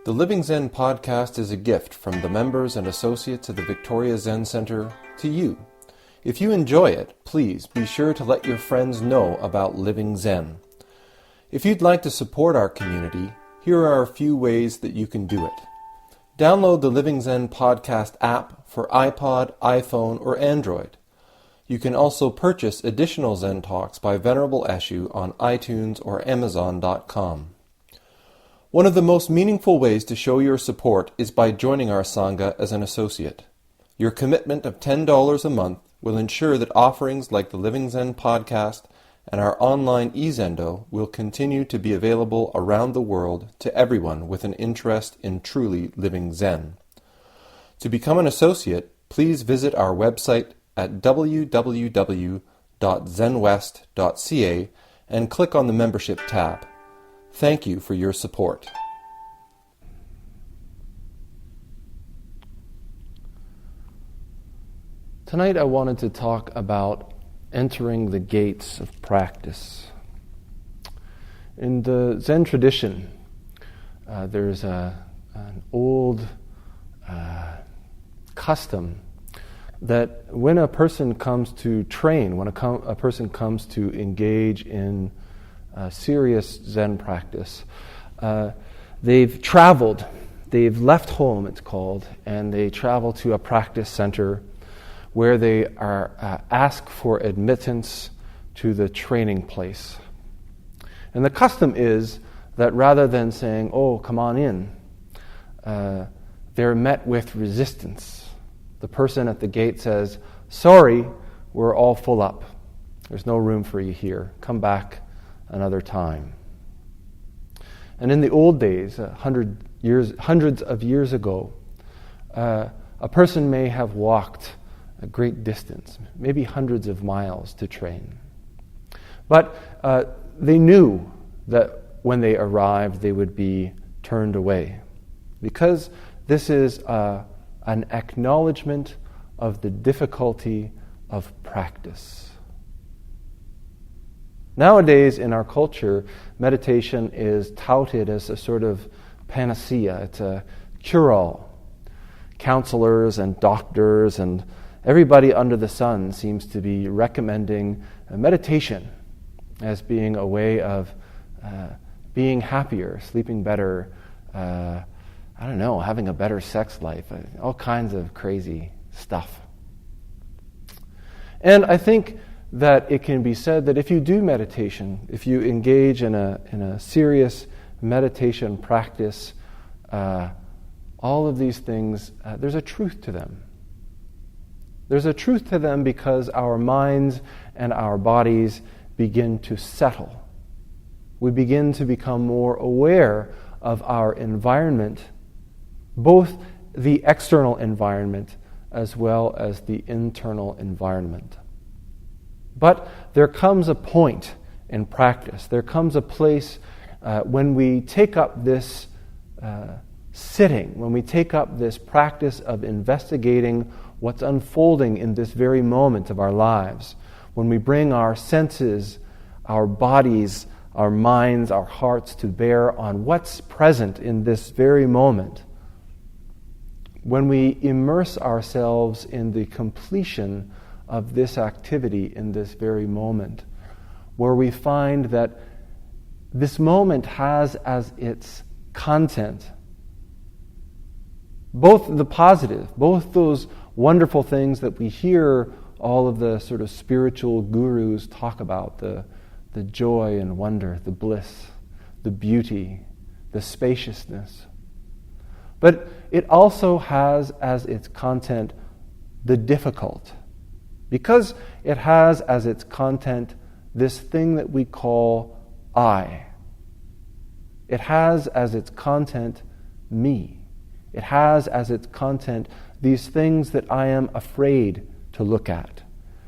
The Living Zen-podcast is a gift from the members and associates of the Victoria Zen Centre to you. If you enjoy it, please be sure to let your friends know about Living Zen. If you'd like to support our community, here are a few ways that you can do it. Download the Living Zen podcast app for iPod, iPhone, or Android. You can also purchase additional Zen Talks by Venerable Eshu on iTunes or Amazon.com. One of the most meaningful ways to show your support is by joining our Sangha as an associate. Your commitment of $10 a month will ensure that offerings like the Living Zen podcast and our online e-Zendo will continue to be available around the world to everyone with an interest in truly living Zen. To become an associate, please visit our website at www.zenwest.ca and click on the membership tab. Thank you for your support. Tonight I wanted to talk about entering the gates of practice. In the Zen tradition, there's an old custom that when a person comes to train, when a person comes to engage in serious Zen practice, they've traveled, they've left home, it's called, and they travel to a practice center where they are asked for admittance to the training place. And the custom is that rather than saying, "Oh, come on in," they're met with resistance. The person at the gate says, "Sorry, we're all full up. There's no room for you here. Come back another time." And in the old days, hundreds of years ago, a person may have walked a great distance, maybe hundreds of miles to train. But they knew that when they arrived, they would be turned away, because this is an acknowledgement of the difficulty of practice. Nowadays, in our culture, meditation is touted as a sort of panacea. It's a cure-all. Counselors and doctors and everybody under the sun seems to be recommending meditation as being a way of being happier, sleeping better, having a better sex life, all kinds of crazy stuff. And I think that it can be said that if you do meditation, if you engage in a serious meditation practice, all of these things, there's a truth to them. There's a truth to them because our minds and our bodies begin to settle. We begin to become more aware of our environment, both the external environment as well as the internal environment. But there comes a point in practice, there comes a place when we take up this sitting, when we take up this practice of investigating what's unfolding in this very moment of our lives, when we bring our senses, our bodies, our minds, our hearts to bear on what's present in this very moment, when we immerse ourselves in the completion of this activity in this very moment, where we find that this moment has as its content both the positive, both those wonderful things that we hear all of the sort of spiritual gurus talk about, the joy and wonder, the bliss, the beauty, the spaciousness. But it also has as its content the difficult, because it has as its content this thing that we call I. It has as its content me. It has as its content these things that I am afraid to look at,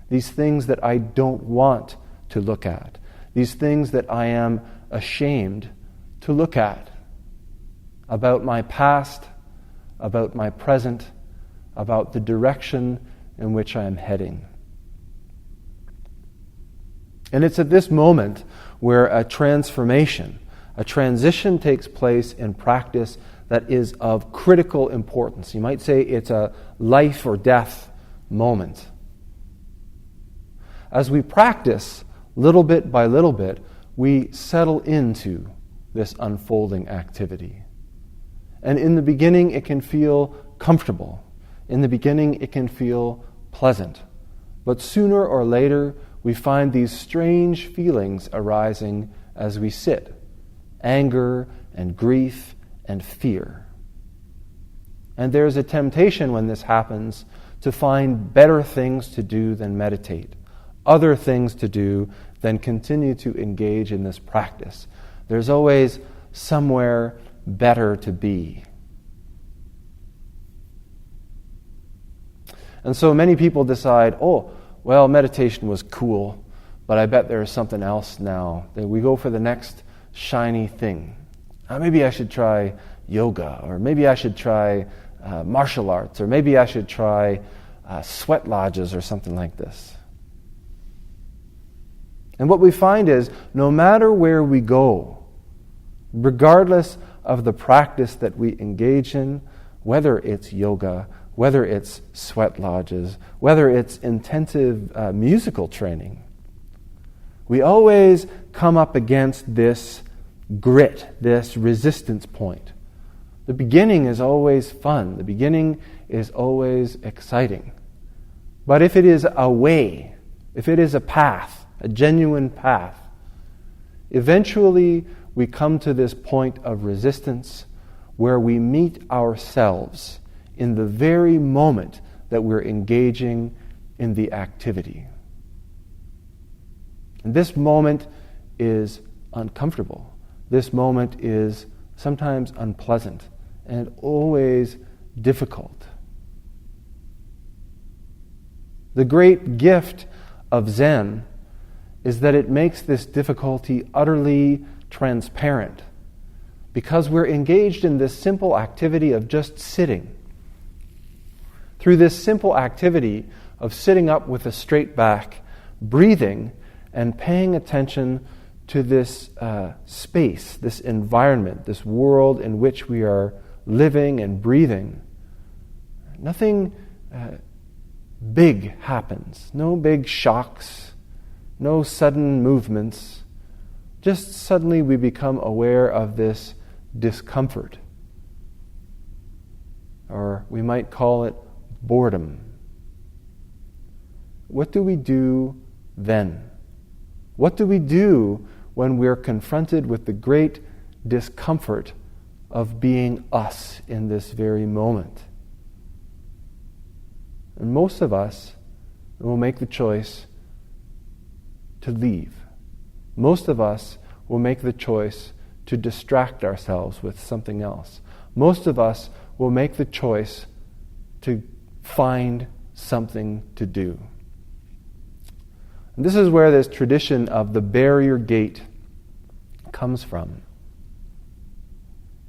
these things that I don't want to look at, these things that I am ashamed to look at, about my past, about my present, about the direction in which I am heading. And it's at this moment where a transformation, a transition takes place in practice that is of critical importance. You might say it's a life or death moment. As we practice, little bit by little bit, we settle into this unfolding activity. And in the beginning, it can feel comfortable. In the beginning, it can feel pleasant. But sooner or later, we find these strange feelings arising as we sit. Anger and grief and fear. And there's a temptation when this happens to find better things to do than meditate, other things to do than continue to engage in this practice. There's always somewhere better to be. And so many people decide, meditation was cool, but I bet there's something else now. We go for the next shiny thing. Maybe I should try yoga, or maybe I should try martial arts, or maybe I should try sweat lodges or something like this. And what we find is, no matter where we go, regardless of the practice that we engage in, whether it's yoga, whether it's sweat lodges, whether it's intensive musical training, we always come up against this grit, this resistance point. The beginning is always fun. The beginning is always exciting. But if it is a way, if it is a path, a genuine path, eventually we come to this point of resistance where we meet ourselves in the very moment that we're engaging in the activity. And this moment is uncomfortable. This moment is sometimes unpleasant and always difficult. The great gift of Zen is that it makes this difficulty utterly transparent, because we're engaged in this simple activity of just sitting. Through this simple activity of sitting up with a straight back, breathing, and paying attention to this space, this environment, this world in which we are living and breathing, nothing big happens. No big shocks, no sudden movements. Just suddenly we become aware of this discomfort. Or we might call it boredom. What do we do then? What do we do when we're confronted with the great discomfort of being us in this very moment? And most of us will make the choice to leave. Most of us will make the choice to distract ourselves with something else. Most of us will make the choice to find something to do. And this is where this tradition of the barrier gate comes from.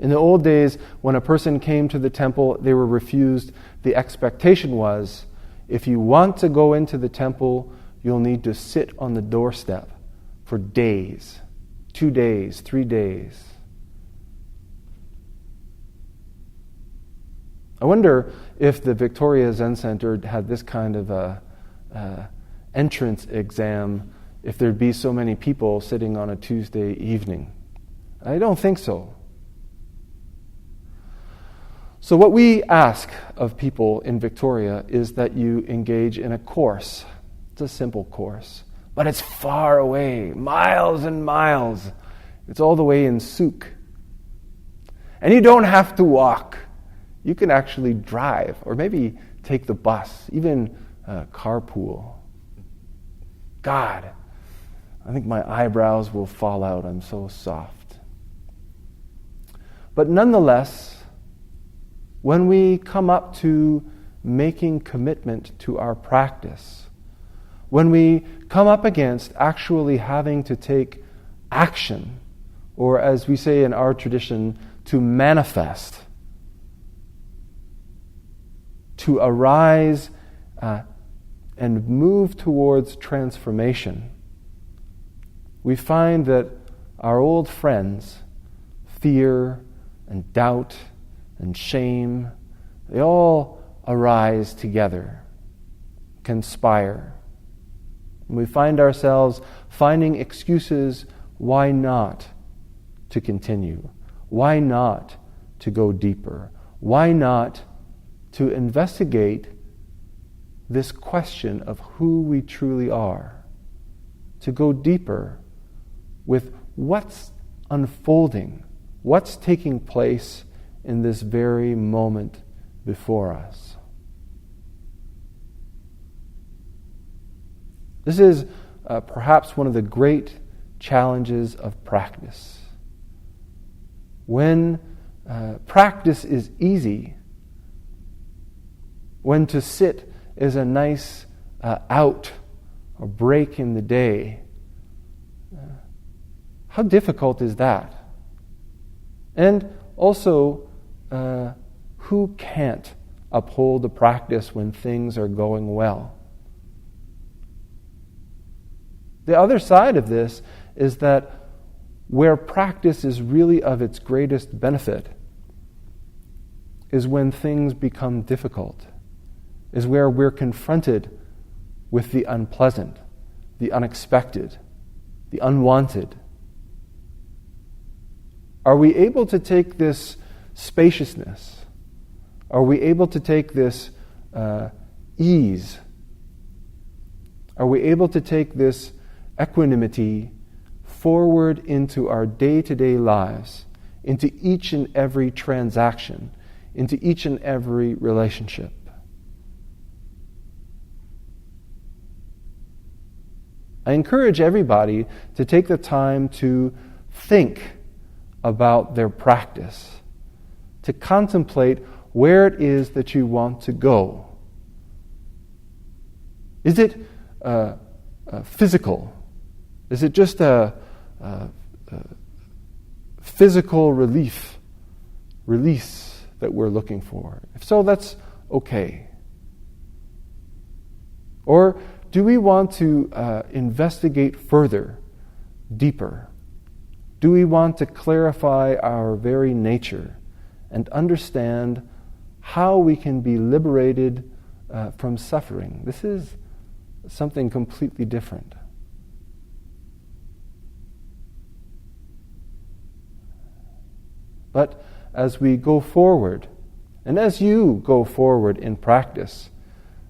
In the old days, when a person came to the temple, they were refused. The expectation was, if you want to go into the temple, you'll need to sit on the doorstep for days, 2 days, 3 days. I wonder if the Victoria Zen Centre had this kind of a entrance exam, if there'd be so many people sitting on a Tuesday evening. I don't think so. So what we ask of people in Victoria is that you engage in a course. It's a simple course, but it's far away, miles and miles. It's all the way in Souk. And you don't have to walk. You can actually drive, or maybe take the bus, even carpool. God, I think my eyebrows will fall out. I'm so soft. But nonetheless, when we come up to making commitment to our practice, when we come up against actually having to take action, or as we say in our tradition, to manifest, to arise and move towards transformation, we find that our old friends, fear and doubt and shame, they all arise together, conspire. And we find ourselves finding excuses why not to continue, why not to go deeper, why not to investigate this question of who we truly are, to go deeper with what's unfolding, what's taking place in this very moment before us. This is perhaps one of the great challenges of practice. When practice is easy, when to sit is a nice out or break in the day, how difficult is that? And also, who can't uphold the practice when things are going well? The other side of this is that where practice is really of its greatest benefit is when things become difficult, is where we're confronted with the unpleasant, the unexpected, the unwanted. Are we able to take this spaciousness? Are we able to take this ease? Are we able to take this equanimity forward into our day-to-day lives, into each and every transaction, into each and every relationship? I encourage everybody to take the time to think about their practice, to contemplate where it is that you want to go. Is it physical? Is it just a physical release that we're looking for? If so, that's okay. Or do we want to investigate further, deeper? Do we want to clarify our very nature and understand how we can be liberated from suffering? This is something completely different. But as we go forward, and as you go forward in practice,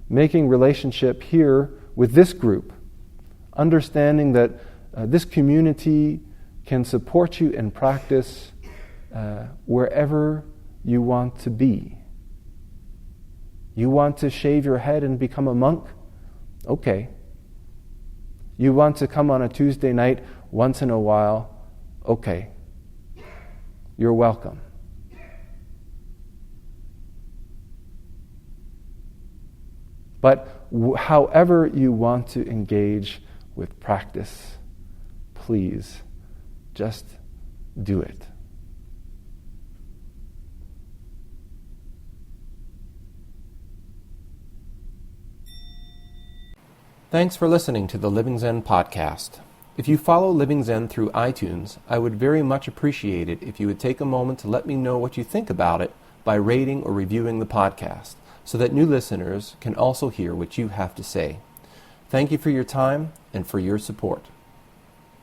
making relationship here with this group, understanding that this community can support you in practice wherever you want to be. You want to shave your head and become a monk? Okay. You want to come on a Tuesday night once in a while? Okay. You're welcome. But however you want to engage with practice, please just do it. Thanks for listening to the Living Zen podcast. If you follow Living Zen through iTunes, I would very much appreciate it if you would take a moment to let me know what you think about it by rating or reviewing the podcast, so that new listeners can also hear what you have to say. Thank you for your time and for your support.